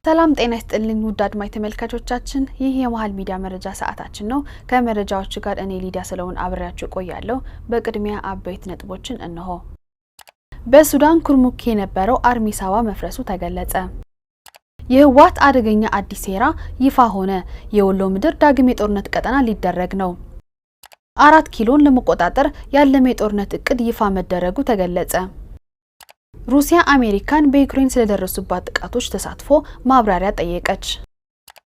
ሰላም ጤና ይስጥልኝ ውድ አድማጭ ተመልካቾቻችን፣ ይህ የመሃል ሚዲያ መረጃ ሰዓታችን ነው። ከመረጃዎቹ ጋር እኔ ሊዲያ ስለሆን አብሬያችሁ ቆያለሁ። በቅድሚያ አበይት ነጥቦችን እነሆ። በሱዳን ኩርሙክ የነበረው አርሚ ሳዋ መፍረሱ ተገለጸ። የህወሓት አደገኛ አዲስ ሴራ ይፋ ሆነ። የወሎ ምድር ዳግም የጦርነት ቀጠና ሊደረግ ነው። 4 ኪሎን ለመቆጣጠር ያለመ የጦርነት እቅድ ይፋ መደረጉ ተገለጸ። ሩሲያ አሜሪካን በዩክሬን ስለደረሱባት ጥቃቶች ተሳትፎ ማብራሪያ ጠየቀች።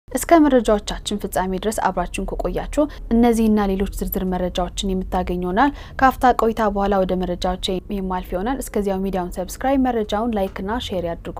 እስከ መረጃዎቻችን ፍጻሜ ድረስ አብራችሁን ከቆያችሁ እነዚህና ሌሎች ዝርዝር መረጃዎችን የምታገኙናል። ካፍታ ቆይታ በኋላ ወደ መረጃዎች የማልፍ ይሆናል። እስከዚያው ሚዲያውን ሰብስክራይብ፣ መረጃውን ላይክና ሼር ያድርጉ።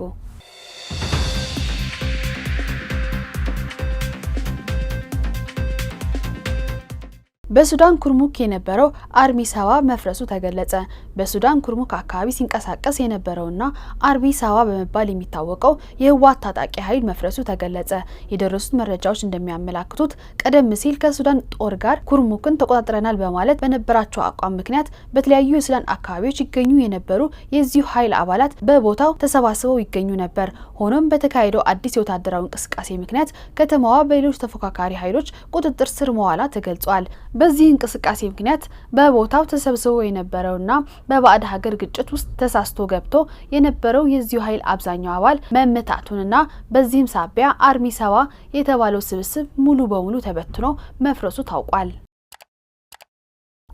በሱዳን ኩርሙክ የነበረው አርሚ ሳዋ መፍረሱ ተገለጸ። በሱዳን ኩርሙክ አካባቢ ሲንቀሳቀስ የነበረውና አርሚ ሳዋ በመባል የሚታወቀው የህወሓት ታጣቂ ኃይል መፍረሱ ተገለጸ። የደረሱት መረጃዎች እንደሚያመላክቱት ቀደም ሲል ከሱዳን ጦር ጋር ኩርሙክን ተቆጣጥረናል በማለት በነበራቸው አቋም ምክንያት በተለያዩ የሱዳን አካባቢዎች ይገኙ የነበሩ የዚሁ ኃይል አባላት በቦታው ተሰባስበው ይገኙ ነበር። ሆኖም በተካሄደው አዲስ የወታደራዊ እንቅስቃሴ ምክንያት ከተማዋ በሌሎች ተፎካካሪ ኃይሎች ቁጥጥር ስር መዋላ ተገልጿል። በዚህ እንቅስቃሴ ምክንያት በቦታው ተሰብስቦ የነበረውና በባዕድ ሀገር ግጭት ውስጥ ተሳስቶ ገብቶ የነበረው የዚሁ ኃይል አብዛኛው አባል መመታቱንና በዚህም ሳቢያ አርሚ ሳዋ የተባለው ስብስብ ሙሉ በሙሉ ተበትኖ መፍረሱ ታውቋል።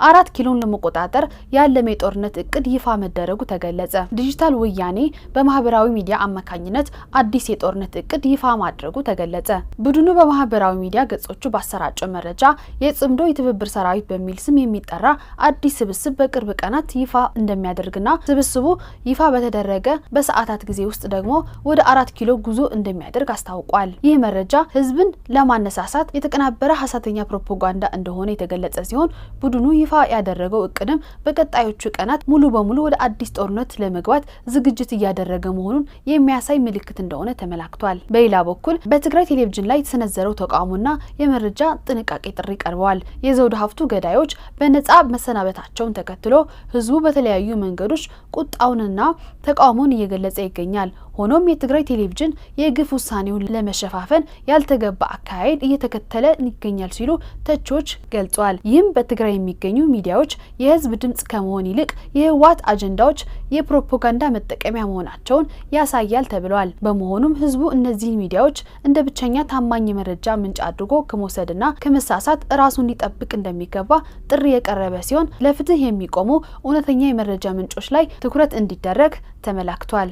4 ኪሎን ለመቆጣጠር ያለመ የጦርነት እቅድ ይፋ መደረጉ ተገለጸ። ዲጂታል ወያኔ በማህበራዊ ሚዲያ አማካኝነት አዲስ የጦርነት እቅድ ይፋ ማድረጉ ተገለጸ። ቡድኑ በማህበራዊ ሚዲያ ገጾቹ ባሰራጨው መረጃ የጽምዶ የትብብር ሰራዊት በሚል ስም የሚጠራ አዲስ ስብስብ በቅርብ ቀናት ይፋ እንደሚያደርግና ስብስቡ ይፋ በተደረገ በሰዓታት ጊዜ ውስጥ ደግሞ ወደ 4 ኪሎ ጉዞ እንደሚያደርግ አስታውቋል። ይህ መረጃ ህዝብን ለማነሳሳት የተቀናበረ ሐሰተኛ ፕሮፓጋንዳ እንደሆነ የተገለጸ ሲሆን ቡድኑ ይፋ ያደረገው እቅድም በቀጣዮቹ ቀናት ሙሉ በሙሉ ወደ አዲስ ጦርነት ለመግባት ዝግጅት እያደረገ መሆኑን የሚያሳይ ምልክት እንደሆነ ተመላክቷል። በሌላ በኩል በትግራይ ቴሌቪዥን ላይ የተሰነዘረው ተቃውሞና የመረጃ ጥንቃቄ ጥሪ ቀርበዋል። የዘውዱ ሀፍቱ ገዳዮች በነጻ መሰናበታቸውን ተከትሎ ህዝቡ በተለያዩ መንገዶች ቁጣውንና ተቃውሞን እየገለጸ ይገኛል። ሆኖም የትግራይ ቴሌቪዥን የግፍ ውሳኔውን ለመሸፋፈን ያልተገባ አካሄድ እየተከተለ ይገኛል ሲሉ ተቾች ገልጿል። ይህም በትግራይ የሚገኙ ሚዲያዎች የህዝብ ድምጽ ከመሆን ይልቅ የህወሓት አጀንዳዎች የፕሮፓጋንዳ መጠቀሚያ መሆናቸውን ያሳያል ተብሏል። በመሆኑም ህዝቡ እነዚህ ሚዲያዎች እንደ ብቸኛ ታማኝ መረጃ ምንጭ አድርጎ ከመውሰድና ከመሳሳት ራሱን ሊጠብቅ እንደሚገባ ጥሪ የቀረበ ሲሆን ለፍትህ የሚቆሙ እውነተኛ የመረጃ ምንጮች ላይ ትኩረት እንዲደረግ ተመላክቷል።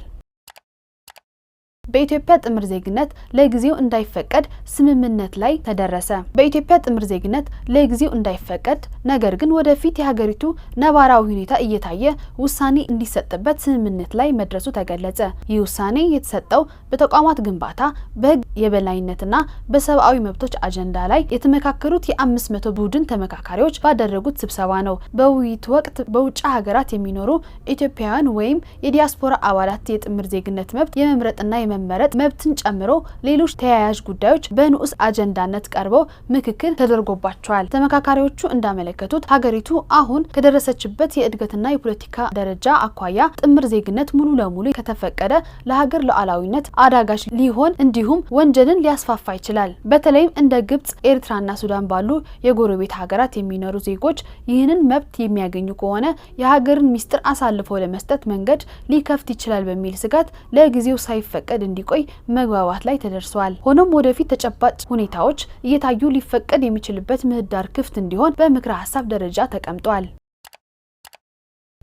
በኢትዮጵያ ጥምር ዜግነት ለጊዜው እንዳይፈቀድ ስምምነት ላይ ተደረሰ። በኢትዮጵያ ጥምር ዜግነት ለጊዜው እንዳይፈቀድ ነገር ግን ወደፊት የሀገሪቱ ነባራዊ ሁኔታ እየታየ ውሳኔ እንዲሰጥበት ስምምነት ላይ መድረሱ ተገለጸ። ይህ ውሳኔ የተሰጠው በተቋማት ግንባታ፣ በህግ የበላይነትና በሰብአዊ መብቶች አጀንዳ ላይ የተመካከሩት የ500 ቡድን ተመካካሪዎች ባደረጉት ስብሰባ ነው። በውይይቱ ወቅት በውጭ ሀገራት የሚኖሩ ኢትዮጵያውያን ወይም የዲያስፖራ አባላት የጥምር ዜግነት መብት የመምረጥና መረጥ መብትን ጨምሮ ሌሎች ተያያዥ ጉዳዮች በንዑስ አጀንዳነት ቀርበው ምክክር ተደርጎባቸዋል። ተመካካሪዎቹ እንዳመለከቱት ሀገሪቱ አሁን ከደረሰችበት የእድገትና የፖለቲካ ደረጃ አኳያ ጥምር ዜግነት ሙሉ ለሙሉ ከተፈቀደ ለሀገር ሉዓላዊነት አዳጋች ሊሆን እንዲሁም ወንጀልን ሊያስፋፋ ይችላል። በተለይም እንደ ግብጽ፣ ኤርትራና ሱዳን ባሉ የጎረቤት ሀገራት የሚኖሩ ዜጎች ይህንን መብት የሚያገኙ ከሆነ የሀገርን ሚስጥር አሳልፎ ለመስጠት መንገድ ሊከፍት ይችላል በሚል ስጋት ለጊዜው ሳይፈቀድ እንዲቆይ መግባባት ላይ ተደርሷል። ሆኖም ወደፊት ተጨባጭ ሁኔታዎች እየታዩ ሊፈቀድ የሚችልበት ምህዳር ክፍት እንዲሆን በምክረ ሀሳብ ደረጃ ተቀምጧል።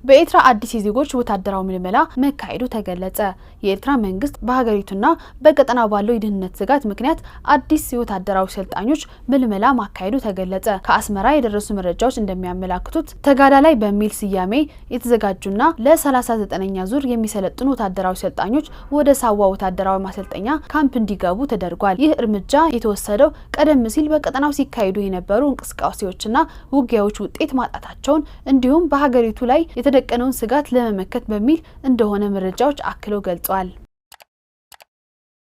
በኤርትራ አዲስ የዜጎች ወታደራዊ ምልመላ መካሄዱ ተገለጸ። የኤርትራ መንግስት በሀገሪቱና በቀጠናው ባለው የደህንነት ስጋት ምክንያት አዲስ የወታደራዊ ሰልጣኞች ምልመላ ማካሄዱ ተገለጸ። ከአስመራ የደረሱ መረጃዎች እንደሚያመላክቱት ተጋዳላይ በሚል ስያሜ የተዘጋጁና ለ39ኛ ዙር የሚሰለጥኑ ወታደራዊ ሰልጣኞች ወደ ሳዋ ወታደራዊ ማሰልጠኛ ካምፕ እንዲገቡ ተደርጓል። ይህ እርምጃ የተወሰደው ቀደም ሲል በቀጠናው ሲካሄዱ የነበሩ እንቅስቃሴዎችና ውጊያዎች ውጤት ማጣታቸውን እንዲሁም በሀገሪቱ ላይ የተደቀነውን ስጋት ለመመከት በሚል እንደሆነ መረጃዎች አክለው ገልጸዋል።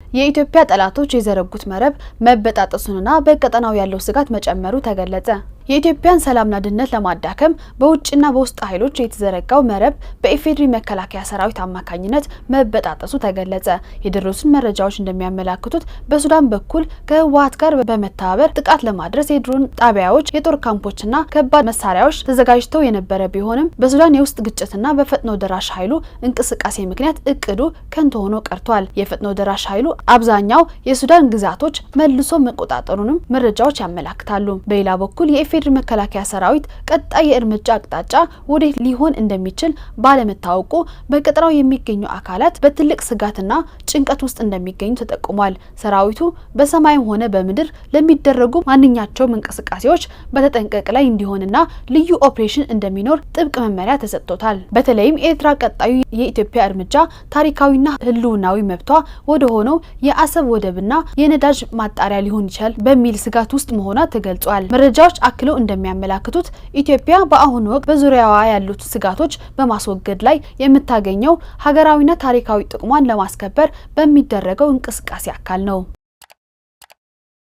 የኢትዮጵያ ጠላቶች የዘረጉት መረብ መበጣጠሱንና በቀጠናው ያለው ስጋት መጨመሩ ተገለጸ። የኢትዮጵያን ሰላምና ደህንነት ለማዳከም በውጭና በውስጥ ኃይሎች የተዘረጋው መረብ በኢፌዴሪ መከላከያ ሰራዊት አማካኝነት መበጣጠሱ ተገለጸ። የደረሱን መረጃዎች እንደሚያመላክቱት በሱዳን በኩል ከህወሓት ጋር በመተባበር ጥቃት ለማድረስ የድሮን ጣቢያዎች፣ የጦር ካምፖችና ከባድ መሳሪያዎች ተዘጋጅተው የነበረ ቢሆንም በሱዳን የውስጥ ግጭትና በፈጥኖ ደራሽ ኃይሉ እንቅስቃሴ ምክንያት እቅዱ ከንቱ ሆኖ ቀርቷል። የፈጥኖ ደራሽ ኃይሉ አብዛኛው የሱዳን ግዛቶች መልሶ መቆጣጠሩንም መረጃዎች ያመላክታሉ። በሌላ በኩል የኢፌዴሪ መከላከያ ሰራዊት ቀጣይ የእርምጃ አቅጣጫ ወዴት ሊሆን እንደሚችል ባለመታወቁ በቀጠናው የሚገኙ አካላት በትልቅ ስጋትና ጭንቀት ውስጥ እንደሚገኙ ተጠቁሟል። ሰራዊቱ በሰማይም ሆነ በምድር ለሚደረጉ ማንኛቸውም እንቅስቃሴዎች በተጠንቀቅ ላይ እንዲሆንና ልዩ ኦፕሬሽን እንደሚኖር ጥብቅ መመሪያ ተሰጥቶታል። በተለይም ኤርትራ ቀጣዩ የኢትዮጵያ እርምጃ ታሪካዊና ህልውናዊ መብቷ ወደ ሆነው የአሰብ ወደብና የነዳጅ ማጣሪያ ሊሆን ይችላል በሚል ስጋት ውስጥ መሆኗ ተገልጿል። መረጃዎች አክለው እንደሚያመላክቱት ኢትዮጵያ በአሁኑ ወቅት በዙሪያዋ ያሉት ስጋቶች በማስወገድ ላይ የምታገኘው ሀገራዊና ታሪካዊ ጥቅሟን ለማስከበር በሚደረገው እንቅስቃሴ አካል ነው።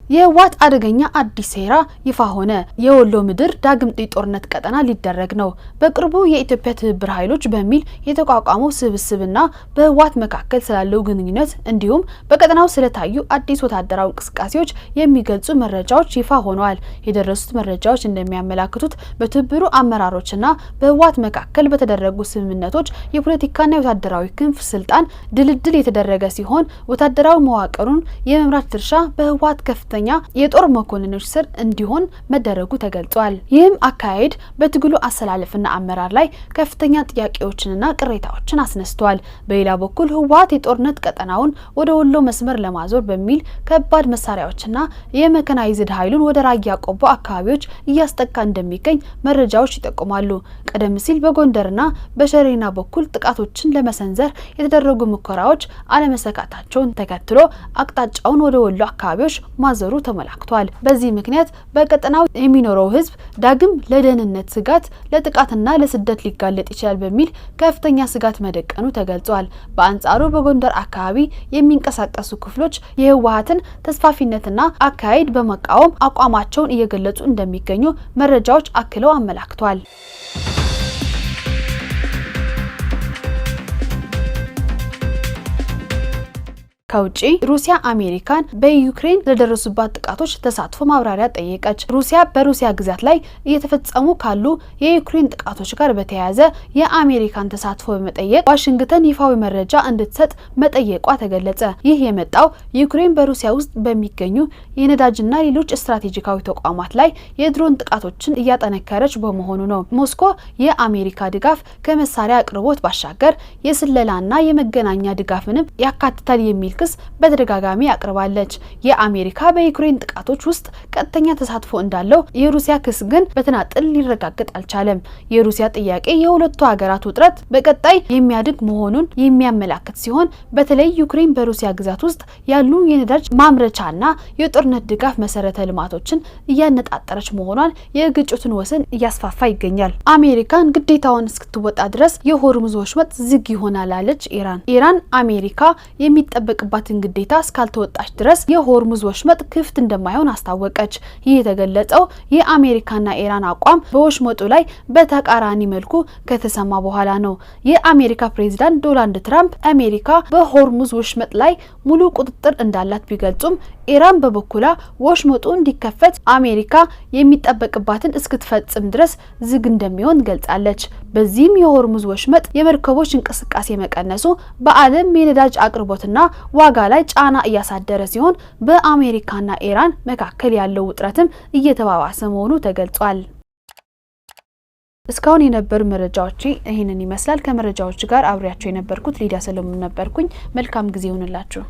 የህወሓት አደገኛ አዲስ ሴራ ይፋ ሆነ። የወሎ ምድር ዳግም ጦርነት ቀጠና ሊደረግ ነው። በቅርቡ የኢትዮጵያ ትብብር ኃይሎች በሚል የተቋቋመው ስብስብና በህወሓት መካከል ስላለው ግንኙነት እንዲሁም በቀጠናው ስለታዩ አዲስ ወታደራዊ እንቅስቃሴዎች የሚገልጹ መረጃዎች ይፋ ሆነዋል። የደረሱት መረጃዎች እንደሚያመላክቱት በትብብሩ አመራሮችና በህወሓት መካከል በተደረጉ ስምምነቶች የፖለቲካና የወታደራዊ ክንፍ ስልጣን ድልድል የተደረገ ሲሆን ወታደራዊ መዋቅሩን የመምራት ድርሻ በህወሓት ከፍተኛ የጦር መኮንኖች ስር እንዲሆን መደረጉ ተገልጿል። ይህም አካሄድ በትግሉ አሰላለፍና አመራር ላይ ከፍተኛ ጥያቄዎችንና ቅሬታዎችን አስነስቷል። በሌላ በኩል ህወሓት የጦርነት ቀጠናውን ወደ ወሎ መስመር ለማዞር በሚል ከባድ መሳሪያዎችና የመካናይዝድ ኃይሉን ወደ ራያ ቆቦ አካባቢዎች እያስጠጋ እንደሚገኝ መረጃዎች ይጠቁማሉ። ቀደም ሲል በጎንደርና በሸሬና በኩል ጥቃቶችን ለመሰንዘር የተደረጉ ሙከራዎች አለመሳካታቸውን ተከትሎ አቅጣጫውን ወደ ወሎ አካባቢዎች ማዞር ተመላክቷል። በዚህ ምክንያት በቀጠናው የሚኖረው ህዝብ ዳግም ለደህንነት ስጋት፣ ለጥቃትና ለስደት ሊጋለጥ ይችላል በሚል ከፍተኛ ስጋት መደቀኑ ተገልጿል። በአንጻሩ በጎንደር አካባቢ የሚንቀሳቀሱ ክፍሎች የህወሓትን ተስፋፊነትና አካሄድ በመቃወም አቋማቸውን እየገለጹ እንደሚገኙ መረጃዎች አክለው አመላክቷል። ከውጪ ሩሲያ አሜሪካን በዩክሬን ለደረሱባት ጥቃቶች ተሳትፎ ማብራሪያ ጠየቀች። ሩሲያ በሩሲያ ግዛት ላይ እየተፈጸሙ ካሉ የዩክሬን ጥቃቶች ጋር በተያያዘ የአሜሪካን ተሳትፎ በመጠየቅ ዋሽንግተን ይፋዊ መረጃ እንድትሰጥ መጠየቋ ተገለጸ። ይህ የመጣው ዩክሬን በሩሲያ ውስጥ በሚገኙ የነዳጅና ሌሎች ስትራቴጂካዊ ተቋማት ላይ የድሮን ጥቃቶችን እያጠነከረች በመሆኑ ነው። ሞስኮ የአሜሪካ ድጋፍ ከመሳሪያ አቅርቦት ባሻገር የስለላና የመገናኛ ድጋፍንም ያካትታል የሚል ክስ በተደጋጋሚ አቅርባለች። የአሜሪካ በዩክሬን ጥቃቶች ውስጥ ቀጥተኛ ተሳትፎ እንዳለው የሩሲያ ክስ ግን በተናጥል ሊረጋገጥ አልቻለም። የሩሲያ ጥያቄ የሁለቱ ሀገራት ውጥረት በቀጣይ የሚያድግ መሆኑን የሚያመላክት ሲሆን በተለይ ዩክሬን በሩሲያ ግዛት ውስጥ ያሉ የነዳጅ ማምረቻና የጦርነት ድጋፍ መሰረተ ልማቶችን እያነጣጠረች መሆኗን የግጭቱን ወሰን እያስፋፋ ይገኛል። አሜሪካን ግዴታውን እስክትወጣ ድረስ የሆርሙዝ ወሽመጥ ዝግ ይሆናል አለች ኢራን አሜሪካ የሚጠበቅ ባትን ግዴታ እስካልተወጣች ድረስ የሆርሙዝ ወሽመጥ ክፍት እንደማይሆን አስታወቀች። ይህ የተገለጸው የአሜሪካና ኢራን አቋም በወሽመጡ ላይ በተቃራኒ መልኩ ከተሰማ በኋላ ነው። የአሜሪካ ፕሬዝዳንት ዶናልድ ትራምፕ አሜሪካ በሆርሙዝ ወሽመጥ ላይ ሙሉ ቁጥጥር እንዳላት ቢገልጹም ኢራን በበኩላ ወሽመጡ እንዲከፈት አሜሪካ የሚጠበቅባትን እስክትፈጽም ድረስ ዝግ እንደሚሆን ገልጻለች። በዚህም የሆርሙዝ ወሽመጥ የመርከቦች እንቅስቃሴ መቀነሱ በዓለም የነዳጅ አቅርቦትና ዋጋ ላይ ጫና እያሳደረ ሲሆን በአሜሪካና ኢራን መካከል ያለው ውጥረትም እየተባባሰ መሆኑ ተገልጿል። እስካሁን የነበሩ መረጃዎች ይህንን ይመስላል። ከመረጃዎች ጋር አብሬያቸው የነበርኩት ሊዲያ ሰለሞን ነበርኩኝ። መልካም ጊዜ ይሁንላችሁ።